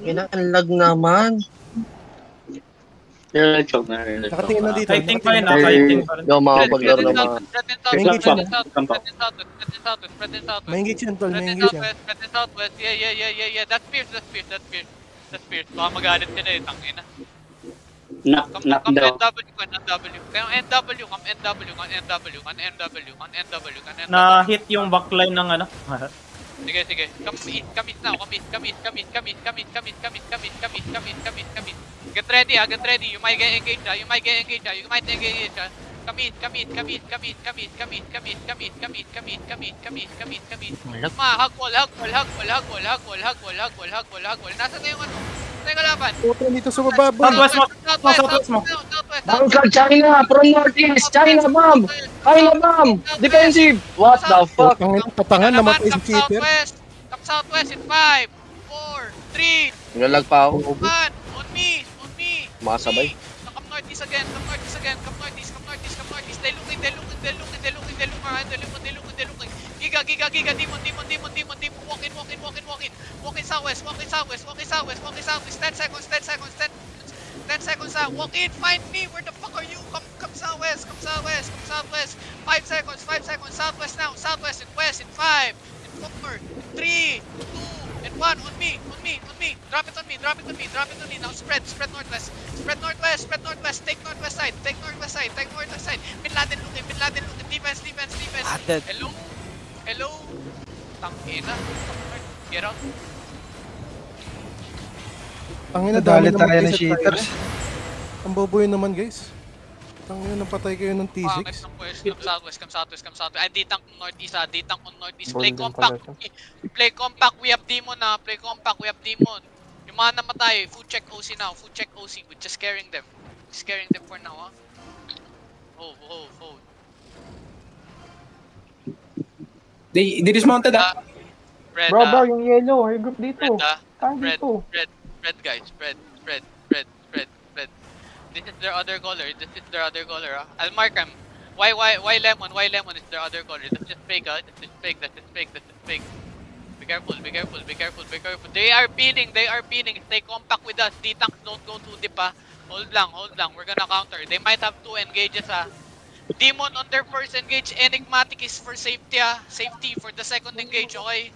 Ang lag naman. Nakatingin na dito. Kiting pa rin, kiting pa rin. Yo, makapaglaro ng mga... May-engage yan, tol. May-engage yan. Spread in southwest. Yeah. That's fierce. Baka magalit ka na eh, tangina. Knock down. Na-hit yung backline ng ano. Sige. Come east now. Get ready. You might get engaged. Come east. Hug wall. Nasa na yung ano? Nasa yung laban? Puto dito sa baba. Southwest mo. Bangkag China from northeast. China bomb. Defensive. What the fuck? Patangan naman pa si Cheater. Come southwest in 5, 4, 3, Nilalag pa ako. 1. On me. Makasabay. Come northeast again. Come northeast. They're looking. Giga. Demon. Walk in southwest. 10 seconds. 10 seconds out. Walk in. Find me. Where the fuck are you? Come southwest. 5 seconds. Southwest now. Southwest and west in 5, in 4, 3, 2, and 1. On me. Drop it on me. Now spread northwest. Take northwest side. Bin Laden looking. Defense. Hello. Tangina. Get out. Tangina, dami naman tayo ng cheaters. Ang boboy naman, guys. Tangina, napatay kayo ng T6. Come southwest. And D-tank on northeast. Play compact. We have demon na. Yung mga namatay, food check OC now. We're just scaring them. For now, Hold. They dismounted Red, Bro, yung yellow, may group dito. Red guys, red. This is their other color. I'll mark them. Why lemon? Is their other color. That's just fake, That's just fake. Be careful. They are peeling. Stay compact with us. D-tanks don't go too deep, Hold lang. We're gonna counter. They might have 2 engages, Demon on their first engage. Enigmatic is for safety, Safety for the second engage, okay?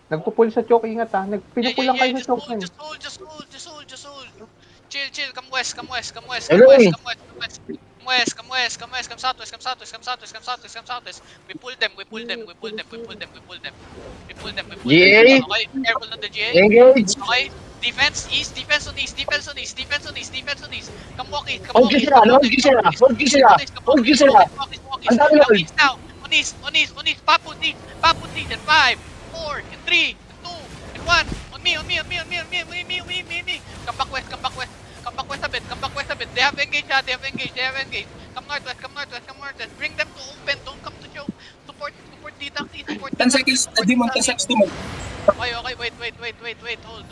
Nagpupul sa choke, ingat Nagpinupul lang kayo sa choke. Just hold. Chill. Come west. Come southwest. We pull them. GA. Okay, careful on the GA. Engage. Okay. Defense on east. Come walk in. Hold sila. Ang dami Now east now. On east. Papud east. And 5, 4, and 3, and 2, and 1. On me. Come back west. Come back west a bit. They have engaged. Come northwest. Bring them to open. Don't come to choke. Support D-tank. 10 seconds. Demon, 10 seconds, Demon. Okay. Wait. Hold.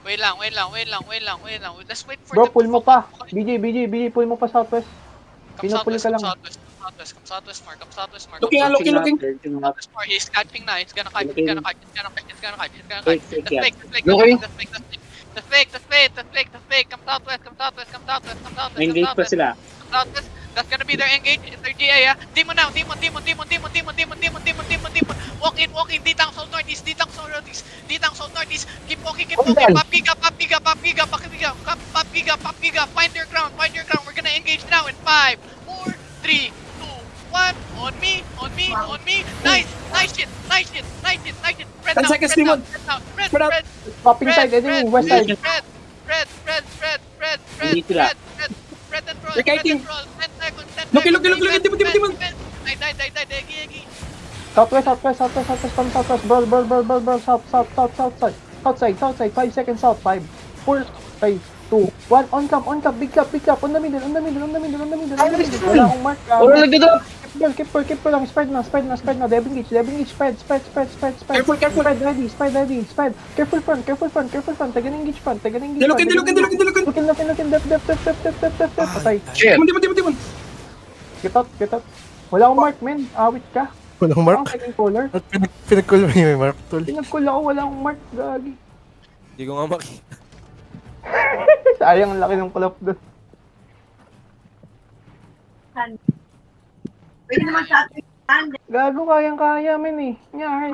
Wait lang. Let's wait for Bro, them. pull mo pa. BJ, pull mo pa southwest. Pinupul ka lang. Come southwest more. Looking. Southwest more. He's catching na. He's gonna catch. That's fake. Come southwest. Engage pa sila. Southwest. That's gonna be their engage. Their GA, Demon now. Demon. Walk in. D-tank soul northeast. Keep walking. Papiga. Find your ground. We're gonna engage now in 5, 4, 3, 2, 1. On me. Nice shit. 10 seconds, Demon. Red. Popping side, enemy, west side. Red. Hindi sila. Red and roll. They're kiting. 10 seconds. Demon. Die. Southwest, from southwest. Bro, southside. 5 seconds south. 5, 4, 3, 2, 1. On cap. Big cap. On the middle. Wala akong mark. Wala nagdadrop. Keep lang. Spread na. They have engaged. Spread. Careful. Spread ready. Careful front. Tagan engage front. Dilukin. Looking. Depth. Patay. Shit. Demon. Get out. Wala akong mark, men. Awit ka. Walang mark. Ang second caller. At pinag-call mo yung mark, tol. Pinag-call ako, wala akong mark, gagi. Hindi ko nga makita. Sayang, ang laki ng club doon. Pwede naman sa atin. Gago, kayang-kaya, men eh. Nyari.